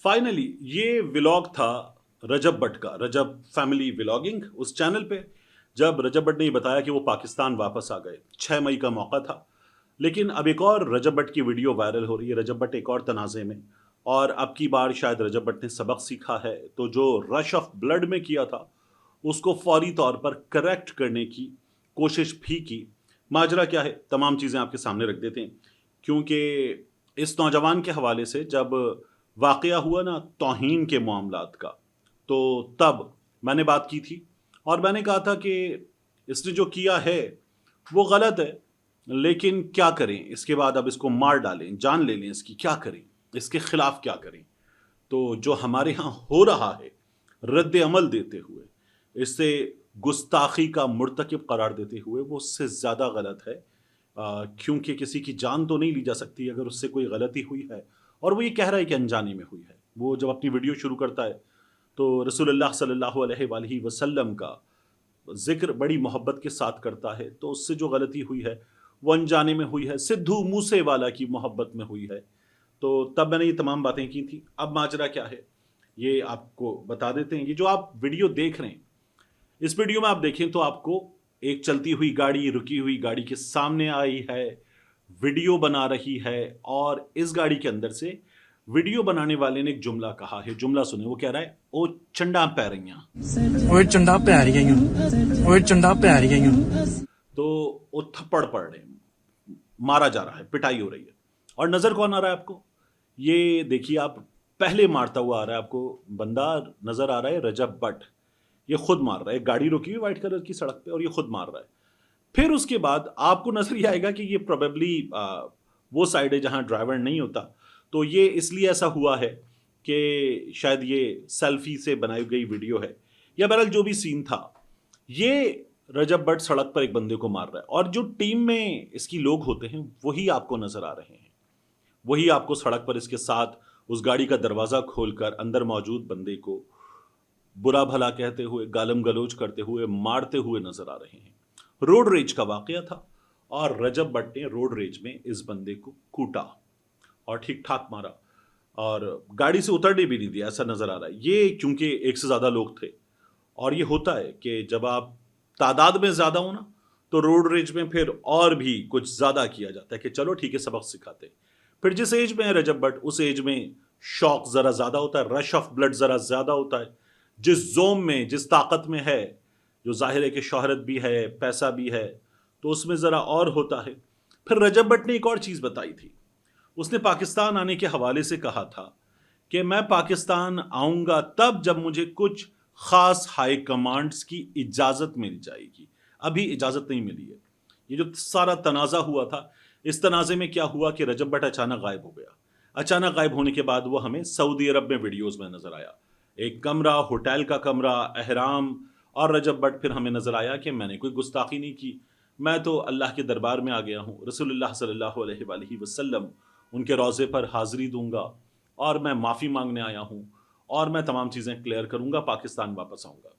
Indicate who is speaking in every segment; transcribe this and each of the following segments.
Speaker 1: Finally ये vlog था रजब भट्ट का, रजब फैमिली व्लॉगिंग उस चैनल पे। जब रजब भट्ट ने ये बताया कि वो पाकिस्तान वापस आ गए, 6 मई का मौका था। लेकिन अब एक और रजब भट्ट की वीडियो वायरल हो रही है, रजब भट्ट एक और तनाज़े में। और अब की बार शायद रजब भट्ट ने सबक सीखा है, तो जो रश ऑफ ब्लड में किया था उसको फौरी तौर पर करेक्ट करने की कोशिश भी की। माजरा क्या है, तमाम चीज़ें आपके सामने रख देते हैं। क्योंकि इस नौजवान के हवाले से जब वाक़या हुआ ना तौहीन के मामलात का, तो तब मैंने बात की थी और मैंने कहा था कि इसने जो किया है वो गलत है, लेकिन क्या करें, इसके बाद अब इसको मार डालें, जान ले लें इसकी, क्या करें, इसके खिलाफ क्या करें। तो जो हमारे यहाँ हो रहा है, रद्द अमल देते हुए इससे गुस्ताखी का मुर्तकिब करार देते हुए, वो उससे ज़्यादा गलत है। क्योंकि किसी की जान तो नहीं ली जा सकती अगर उससे कोई गलती हुई है, और वो ये कह रहा है कि अनजाने में हुई है। वो जब अपनी वीडियो शुरू करता है तो रसूलुल्लाह सल्लल्लाहु अलैहि वसल्लम का जिक्र बड़ी मोहब्बत के साथ करता है, तो उससे जो गलती हुई है वो अनजाने में हुई है, सिद्धू मूसे वाला की मोहब्बत में हुई है। तो तब मैंने ये तमाम बातें की थी। अब माजरा क्या है ये आपको बता देते हैं। ये जो आप वीडियो देख रहे हैं, इस वीडियो में आप देखें तो आपको एक चलती हुई गाड़ी रुकी हुई गाड़ी के सामने आई है, वीडियो बना रही है, और इस गाड़ी के अंदर से वीडियो बनाने वाले ने एक जुमला कहा है। जुमला सुने, वो कह रहा है, ओ चंडा पै रही,
Speaker 2: ओए चंडा पै रही हैं, ओए चंडा पै रही हैं।
Speaker 1: तो वो थप्पड़ पड़ रहे हैं, मारा जा रहा है, पिटाई हो रही है। और नजर कौन आ रहा है आपको? ये देखिए, आप पहले मारता हुआ आ रहा है, आपको बंदा नजर आ रहा है, रजब भट्ट। ये खुद मार रहा है, गाड़ी रुकी हुई व्हाइट कलर की सड़क पे और ये खुद मार रहा है। फिर उसके बाद आपको नजर ये आएगा कि ये प्रोबेबली वो साइड है जहां ड्राइवर नहीं होता। तो ये इसलिए ऐसा हुआ है कि शायद ये सेल्फी से बनाई गई वीडियो है, या बहरहाल जो भी सीन था, ये रजब भट्ट सड़क पर एक बंदे को मार रहा है, और जो टीम में इसकी लोग होते हैं वही आपको नजर आ रहे हैं। वही आपको सड़क पर इसके साथ उस गाड़ी का दरवाजा खोलकर अंदर मौजूद बंदे को बुरा भला कहते हुए, गालम गलोच करते हुए, मारते हुए नजर आ रहे हैं। रोड रेज का वाकया था और रजब भट्ट ने रोड रेज में इस बंदे को कूटा और ठीक ठाक मारा, और गाड़ी से उतरने भी नहीं दिया, ऐसा नजर आ रहा है। ये क्योंकि एक से ज्यादा लोग थे, और ये होता है कि जब आप तादाद में ज्यादा हो ना, तो रोड रेज में फिर और भी कुछ ज्यादा किया जाता है कि चलो ठीक है, सबक सिखाते हैं। फिर जिस एज में है रजब भट्ट, उस एज में शौक जरा ज्यादा होता है, रश ऑफ ब्लड जरा ज्यादा होता है। जिस जोम में, जिस ताकत में है, जो जाहिर है कि शोहरत भी है, पैसा भी है, तो उसमें ज़रा और होता है। फिर रजब भट्ट ने एक और चीज़ बताई थी। उसने पाकिस्तान आने के हवाले से कहा था कि मैं पाकिस्तान आऊँगा तब जब मुझे कुछ ख़ास हाई कमांड्स की इजाज़त मिल जाएगी। अभी इजाज़त नहीं मिली है। ये जो सारा तनाज़ा हुआ था, इस तनाज़े में क्या हुआ कि रजब भट्ट अचानक गायब हो गया। अचानक गायब होने के बाद वो हमें सऊदी अरब में वीडियोज़ में नज़र आया। एक कमरा, होटल का कमरा, एहराम, और रजब भट्ट फिर हमें नजर आया कि मैंने कोई गुस्ताखी नहीं की, मैं तो अल्लाह के दरबार में आ गया हूँ, रसूलुल्लाह सल्लल्लाहु अलैहि वसल्लम उनके रोज़े पर हाज़िरी दूंगा, और मैं माफ़ी मांगने आया हूँ, और मैं तमाम चीज़ें क्लियर करूँगा, पाकिस्तान वापस आऊँगा।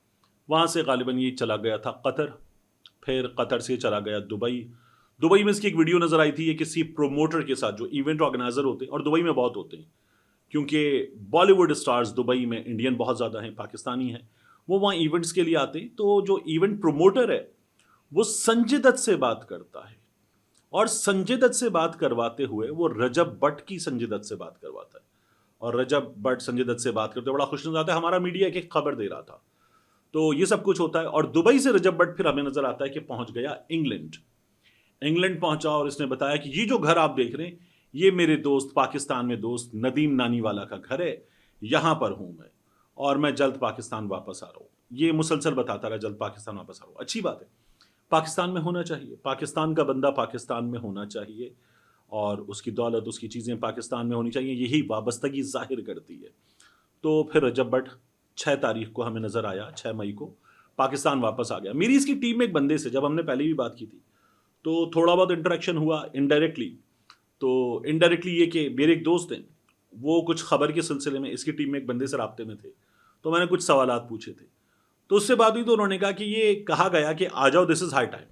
Speaker 1: वहाँ से गालिबन ये चला गया था कतर, फिर कतर से चला गया दुबई। दुबई में इसकी एक वीडियो नज़र आई थी, ये किसी प्रोमोटर के साथ, जो इवेंट ऑर्गेनाइज़र होते हैं, और दुबई में बहुत होते हैं क्योंकि बॉलीवुड स्टार्स दुबई में इंडियन बहुत ज़्यादा हैं, पाकिस्तानी हैं, वो वहाँ इवेंट्स के लिए आते हैं। तो जो इवेंट प्रोमोटर है वो संजय दत्त से बात करता है, और संजय दत्त से बात करवाते हुए वो रजब भट्ट की संजय दत्त से बात करवाता है, और रजब भट्ट संजय दत्त से बात करते बड़ा खुश नजर आता है। हमारा मीडिया एक खबर दे रहा था, तो ये सब कुछ होता है। और दुबई से रजब भट्ट फिर हमें नजर आता है कि पहुंच गया इंग्लैंड। इंग्लैंड पहुंचा और इसने बताया कि ये जो घर आप देख रहे हैं, ये मेरे दोस्त, पाकिस्तान में दोस्त नदीम नानी वाला का घर है, यहाँ पर हूँ मैं, और मैं जल्द पाकिस्तान वापस आ रहा हूँ। ये मुसलसल बताता रहा, जल्द पाकिस्तान वापस आ रहा हूँ। अच्छी बात है, पाकिस्तान में होना चाहिए, पाकिस्तान का बंदा पाकिस्तान में होना चाहिए, और उसकी दौलत, उसकी चीज़ें पाकिस्तान में होनी चाहिए, यही वाबस्तगी जाहिर करती है। तो फिर रजब भट्ट 6 तारीख को हमें नज़र आया, 6 मई को पाकिस्तान वापस आ गया। मेरी इसकी टीम में एक बंदे से जब हमने पहले भी बात की थी, तो थोड़ा बहुत इंटरेक्शन हुआ इनडायरेक्टली। तो इनडायरेक्टली ये कि मेरे एक दोस्त हैं, वो कुछ खबर के सिलसिले में इसकी टीम में एक बंदे से राब्ते में थे, तो मैंने कुछ सवालात पूछे थे, तो उससे बात हुई, तो उन्होंने कहा कि ये कहा गया कि आ जाओ, दिस इज़ हाई टाइम,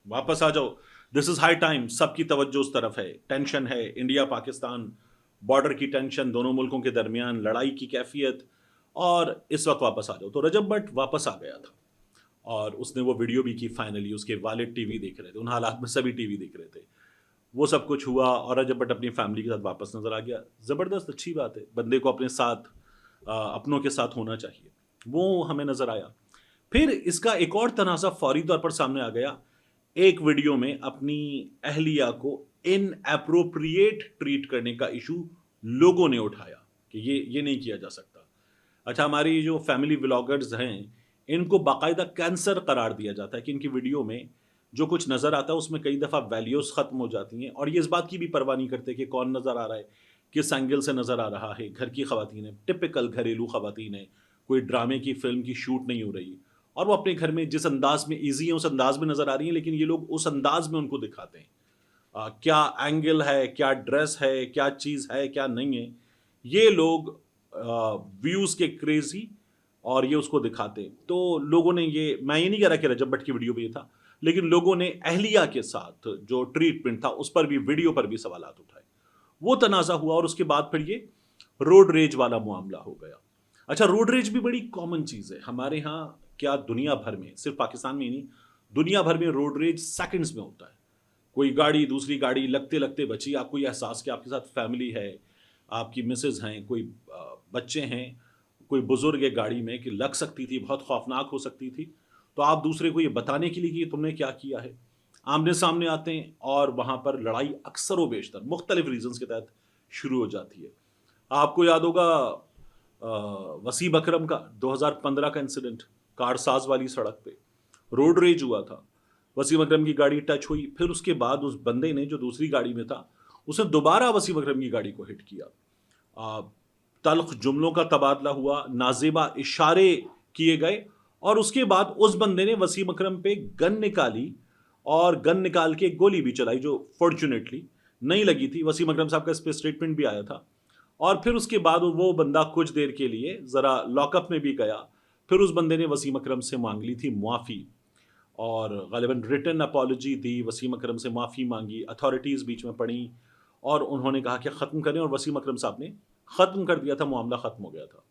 Speaker 1: वापस आ जाओ, दिस इज़ हाई टाइम, सबकी तवज्जो उस तरफ है, टेंशन है, इंडिया पाकिस्तान बॉर्डर की टेंशन, दोनों मुल्कों के दरमियान लड़ाई की कैफियत, और इस वक्त वापस आ जाओ। तो रजब भट्ट वापस आ गया था और उसने वो वीडियो भी की फाइनली। उसके वालिद टीवी देख रहे थे, उन हालात में सभी टीवी देख रहे थे। वो सब कुछ हुआ और रजब भट्ट अपनी फैमिली के साथ वापस नजर आ गया। ज़बरदस्त, अच्छी बात है, बंदे को अपने साथ अपनों के साथ होना चाहिए, वो हमें नजर आया। फिर इसका एक और तनाज़ा फौरी तौर पर सामने आ गया। एक वीडियो में अपनी अहलिया को इनएप्रोप्रिएट ट्रीट करने का इशू लोगों ने उठाया कि ये नहीं किया जा सकता। अच्छा, हमारी जो फैमिली व्लॉगर्स हैं इनको बाकायदा कैंसर करार दिया जाता है कि इनकी वीडियो में जो कुछ नज़र आता है उसमें कई दफ़ा वैल्यूज़ ख़त्म हो जाती हैं, और ये इस बात की भी परवाह नहीं करते कि कौन नज़र आ रहा है, किस एंगल से नज़र आ रहा है। घर की ख़वातीन है, टिपिकल घरेलू ख़वातीन है, कोई ड्रामे की फिल्म की शूट नहीं हो रही, और वो अपने घर में जिस अंदाज में ईजी है उस अंदाज में नज़र आ रही हैं, लेकिन ये लोग उस अंदाज में उनको दिखाते हैं। क्या एंगल है, क्या ड्रेस है, क्या चीज़ है, क्या नहीं है, ये लोग व्यूज़ के क्रेजी और ये उसको दिखाते हैं। तो लोगों ने ये, मैं ये नहीं कह रहा कि रजब भट्ट की वीडियो पे ये था, लेकिन लोगों ने अहलिया के साथ जो ट्रीटमेंट था उस पर भी, वीडियो पर भी सवालात उठाए। वो तनाज़ा हुआ और उसके बाद फिर ये रोड रेज वाला मामला हो गया। अच्छा, रोड रेज भी बड़ी कॉमन चीज़ है हमारे यहाँ, क्या दुनिया भर में, सिर्फ पाकिस्तान में ही नहीं, दुनिया भर में रोड रेज सेकंड्स में होता है। कोई गाड़ी दूसरी गाड़ी लगते लगते बची, आपको ये एहसास कि आपके साथ फैमिली है, आपकी मिसेज हैं, कोई बच्चे हैं, कोई बुजुर्ग है गाड़ी में, कि लग सकती थी, बहुत खौफनाक हो सकती थी, तो आप दूसरे को ये बताने के लिए कि तुमने क्या किया है, आमने सामने आते हैं और वहाँ पर लड़ाई अक्सर व बेशतर मुख्तलिफ रीजंस के तहत शुरू हो जाती है। आपको याद होगा वसीम अकरम का 2015 का इंसिडेंट, कारसाज वाली सड़क पे रोड रेज हुआ था, वसीम अकरम की गाड़ी टच हुई, फिर उसके बाद उस बंदे ने जो दूसरी गाड़ी में था उसने दोबारा वसीम अकरम की गाड़ी को हिट किया। तल्ख जुमलों का तबादला हुआ, नाजेबा इशारे किए गए, और उसके बाद उस बंदे ने वसीम अकरम पे गन निकाली और गन निकाल के गोली भी चलाई, जो फॉर्चुनेटली नहीं लगी थी। वसीम अकरम साहब का इस पर स्टेटमेंट भी आया था। और फिर उसके बाद वो बंदा कुछ देर के लिए ज़रा लॉकअप में भी गया। फिर उस बंदे ने वसीम अकरम से मांग ली थी माफ़ी, और गालिबन रिटन अपॉलॉजी दी, वसीम अकरम से माफ़ी मांगी, अथॉरिटीज़ बीच में पड़ी और उन्होंने कहा कि ख़त्म करें, और वसीम अकरम साहब ने ख़त्म कर दिया था, मामला ख़त्म हो गया था।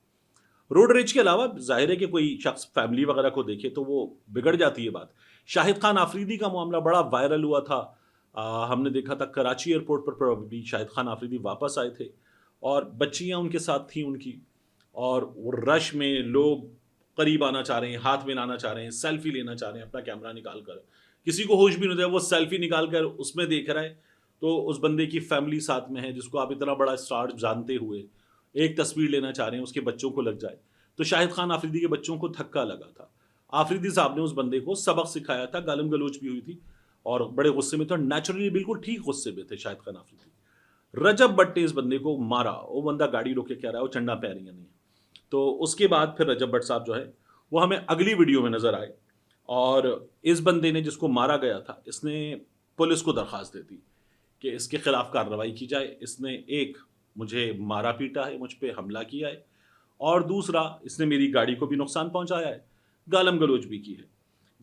Speaker 1: रोड रेज के अलावा जाहिर है कि कोई शख्स फैमिली वगैरह को देखे तो वो बिगड़ जाती है बात। शाहिद खान आफरीदी का मामला बड़ा वायरल हुआ था। हमने देखा था कराची एयरपोर्ट पर प्रॉब्ली शाहिद खान आफरीदी वापस आए थे और बच्चियां उनके साथ थी उनकी, और वो रश में लोग करीब आना चाह रहे हैं, हाथ मिलाना चाह रहे हैं, सेल्फी लेना चाह रहे हैं अपना कैमरा निकाल कर। किसी को होश भी नहीं होता, वो सेल्फी निकाल कर उसमें देख रहा है तो उस बंदे की फैमिली साथ में है जिसको आप इतना बड़ा स्टार जानते हुए एक तस्वीर लेना चाह रहे हैं, उसके बच्चों को लग जाए। तो शाहिद खान आफरीदी के बच्चों को धक्का लगा था। आफरीदी साहब ने उस बंदे को सबक सिखाया था, गालम गलोच भी हुई थी और बड़े गुस्से में थे, और नेचुरली बिल्कुल ठीक गुस्से में थे शाहिद खान आफरीदी। रजब भट्ट ने इस बंदे को मारा, वो बंदा गाड़ी रोके कह रहा है वो चंडा पैरियां नहीं। तो उसके बाद फिर रजब भट्ट साहब जो है वो हमें अगली वीडियो में नजर आए, और इस बंदे ने जिसको मारा गया था इसने पुलिस को दरख्वास्त दे दी कि इसके खिलाफ कार्रवाई की जाए। इसने एक मुझे मारा पीटा है, मुझ पर हमला किया है, और दूसरा इसने मेरी गाड़ी को भी नुकसान पहुंचाया है, गालम गलोच भी की है।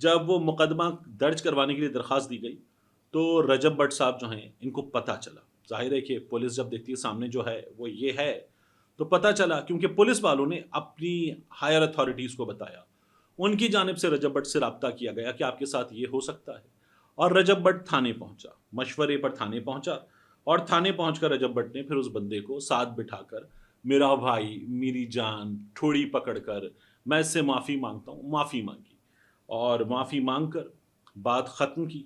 Speaker 1: जब वो मुकदमा दर्ज करवाने के लिए दरख्वास्त दी गई तो रजब भट्ट साहब जो हैं इनको पता चला। जाहिर है कि पुलिस जब देखती है सामने जो है वो ये है, तो पता चला, क्योंकि पुलिस वालों ने अपनी हायर अथॉरिटीज़ को बताया, उनकी जानिब से रजब भट्ट से रब्ता किया गया कि आपके साथ ये हो सकता है, और रजब भट्ट थाने पहुंचा, मशवरे पर थाने पहुंचा, और थाने पहुंचकर रजब भट्ट ने फिर उस बंदे को साथ बिठाकर, मेरा भाई, मेरी जान, ठोड़ी पकड़कर मैं इससे माफ़ी मांगता हूँ, माफ़ी मांगी, और माफ़ी मांग कर बात ख़त्म की।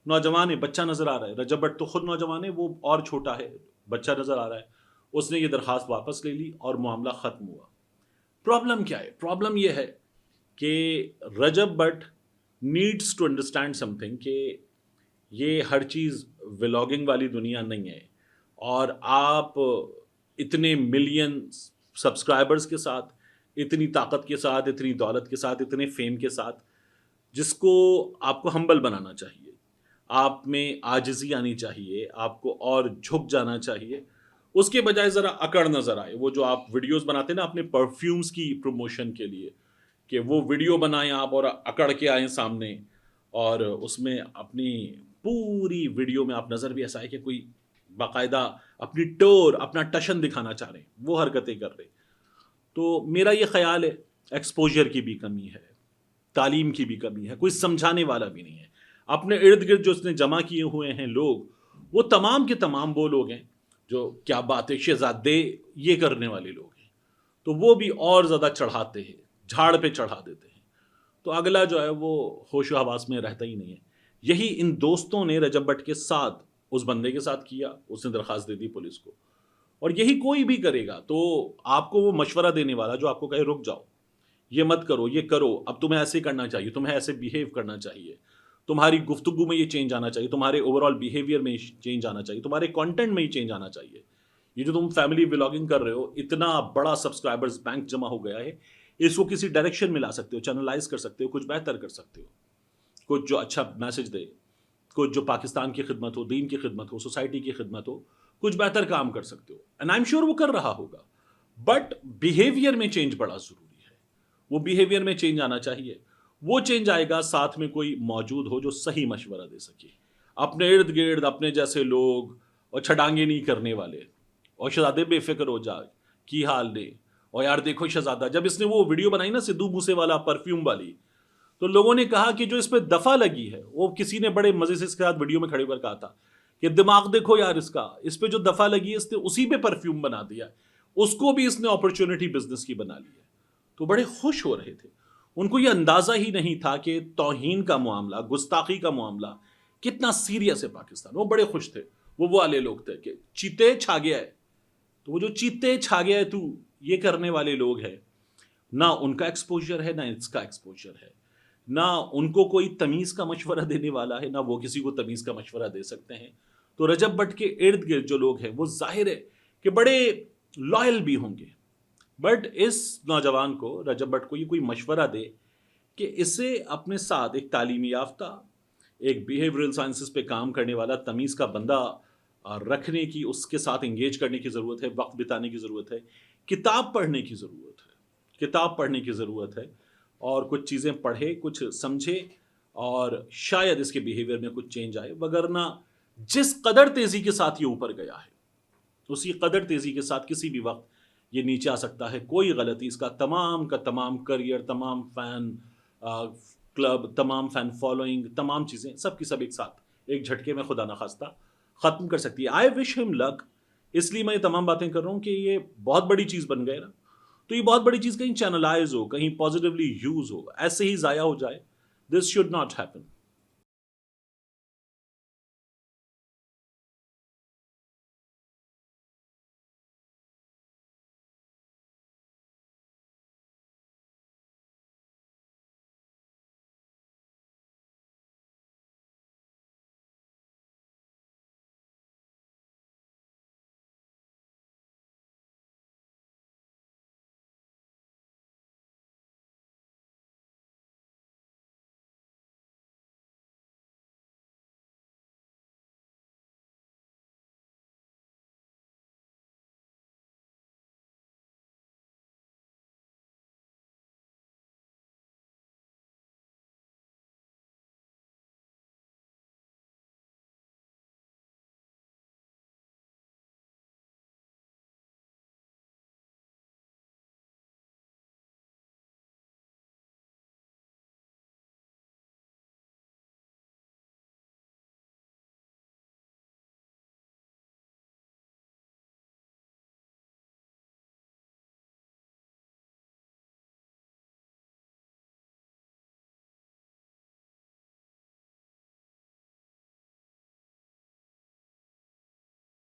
Speaker 1: नौजवान है, बच्चा नज़र आ रहा है, रजब भट्ट तो खुद नौजवान है, वो और छोटा है, बच्चा नज़र आ रहा है, उसने ये दरख्वास्त वापस ले ली और मामला ख़त्म हुआ। प्रॉब्लम क्या है? प्रॉब्लम ये है कि Rajab Bhatt needs to understand something कि ये हर चीज़ व्लॉगिंग वाली दुनिया नहीं है, और आप इतने मिलियन सब्सक्राइबर्स के साथ, इतनी ताकत के साथ, इतनी दौलत के साथ, इतने फेम के साथ, जिसको आपको हम्बल बनाना चाहिए, आप में आजिज़ी आनी चाहिए, आपको और झुक जाना चाहिए, उसके बजाय ज़रा अकड़ नज़र आए। वो जो आप वीडियोस बनाते हैं ना अपने परफ्यूम्स की प्रमोशन के लिए, कि वो वीडियो बनाएं आप और अकड़ के आएँ सामने, और उसमें अपनी पूरी वीडियो में आप नज़र भी ऐसा है कि कोई باقاعدہ اپنی ٹور اپنا ٹشن دکھانا چاہ رہے ہیں, وہ حرکتیں کر رہے ہیں. تو میرا یہ خیال ہے ایکسپوجر کی بھی کمی ہے, تعلیم کی بھی کمی ہے, کوئی سمجھانے والا بھی نہیں ہے. اپنے ارد گرد جو اس نے جمع کیے ہوئے ہیں لوگ, وہ تمام کے تمام وہ لوگ ہیں جو کیا بات ہے شہزادے یہ کرنے والے لوگ ہیں. تو وہ بھی اور زیادہ چڑھاتے ہیں, جھاڑ پہ چڑھا دیتے ہیں. تو اگلا جو ہے وہ ہوش و حواس میں رہتا ہی نہیں ہے. یہی ان دوستوں نے رجب بٹ کے ساتھ اس بندے کے ساتھ کیا, اس نے درخواست دے دی پولیس کو, اور یہی کوئی بھی کرے گا. تو آپ کو وہ مشورہ دینے والا جو آپ کو کہے رک جاؤ, یہ مت کرو, یہ کرو, اب تمہیں ایسے کرنا چاہیے, تمہیں ایسے بیہیو کرنا چاہیے, تمہاری گفتگو میں یہ چینج آنا چاہیے, تمہارے اوور آل بیہیویئر میں چینج آنا چاہیے, تمہارے کانٹینٹ میں ہی چینج آنا چاہیے. یہ جو تم فیملی ولاگنگ کر رہے ہو, اتنا بڑا سبسکرائبرز بینک جمع ہو گیا ہے, اس کو کسی ڈائریکشن میں لا سکتے ہو, چینلائز کر سکتے ہو, کچھ بہتر کر سکتے ہو, کچھ جو اچھا میسج دے, کچھ جو پاکستان کی خدمت ہو, دین کی خدمت ہو, سوسائٹی کی خدمت ہو, کچھ بہتر کام کر سکتے ہو. اینڈ آئی ایم شیور وہ کر رہا ہوگا, بٹ بیہیویئر میں چینج بڑا ضروری ہے. وہ بیہیویئر میں چینج آنا چاہیے. وہ چینج آئے گا ساتھ میں کوئی موجود ہو جو صحیح مشورہ دے سکے. اپنے ارد گرد اپنے جیسے لوگ اور چھڑانگے نہیں کرنے والے, اور شہزادے بے فکر ہو جا کی حال نے, اور یار دیکھو شہزادہ, جب اس نے وہ ویڈیو بنائی نا سدھو موسے والا پرفیوم والی, تو لوگوں نے کہا کہ جو اس پہ دفعہ لگی ہے, وہ کسی نے بڑے مزے سے اس کے ساتھ ویڈیو میں کھڑے ہو کر کہا تھا کہ دماغ دیکھو یار اس کا, اس پہ جو دفعہ لگی ہے اس نے اسی پہ پرفیوم بنا دیا, اس کو بھی اس نے اپرچونٹی بزنس کی بنا لی ہے. تو بڑے خوش ہو رہے تھے. ان کو یہ اندازہ ہی نہیں تھا کہ توہین کا معاملہ, گستاخی کا معاملہ کتنا سیریس ہے پاکستان. وہ بڑے خوش تھے, وہ والے لوگ تھے کہ چیتے چھا گیا ہے. تو وہ جو چیتے چھا گیا ہے تو یہ کرنے والے لوگ ہیں, نہ ان کا ایکسپوجر ہے, نہ اس کا ایکسپوجر ہے, نہ ان کو کوئی تمیز کا مشورہ دینے والا ہے, نہ وہ کسی کو تمیز کا مشورہ دے سکتے ہیں. تو رجب بٹ کے ارد گرد جو لوگ ہیں وہ ظاہر ہے کہ بڑے لائل بھی ہوں گے, بٹ اس نوجوان کو, رجب بٹ کو, یہ کوئی مشورہ دے کہ اسے اپنے ساتھ ایک تعلیمی یافتہ, ایک بیہیویئرل سائنسز پہ کام کرنے والا تمیز کا بندہ رکھنے کی, اس کے ساتھ انگیج کرنے کی ضرورت ہے, وقت بتانے کی ضرورت ہے, کتاب پڑھنے کی ضرورت ہے, کتاب پڑھنے کی ضرورت ہے, اور کچھ چیزیں پڑھے, کچھ سمجھے, اور شاید اس کے بیہیویئر میں کچھ چینج آئے. وگرنہ جس قدر تیزی کے ساتھ یہ اوپر گیا ہے, اسی قدر تیزی کے ساتھ کسی بھی وقت یہ نیچے آ سکتا ہے. کوئی غلطی, اس کا تمام کریئر, تمام فین کلب, تمام فین فالوئنگ, تمام چیزیں سب کی سب ایک ساتھ ایک جھٹکے میں خدا نخواستہ ختم کر سکتی ہے. آئی وش ہم لک. اس لیے میں یہ تمام باتیں کر رہا ہوں کہ یہ بہت بڑی چیز بن گئے نا, تو یہ بہت بڑی چیز کہیں چینلائز ہو, کہیں پازیٹیولی یوز ہو, ایسے ہی ضائع ہو جائے. This should not happen.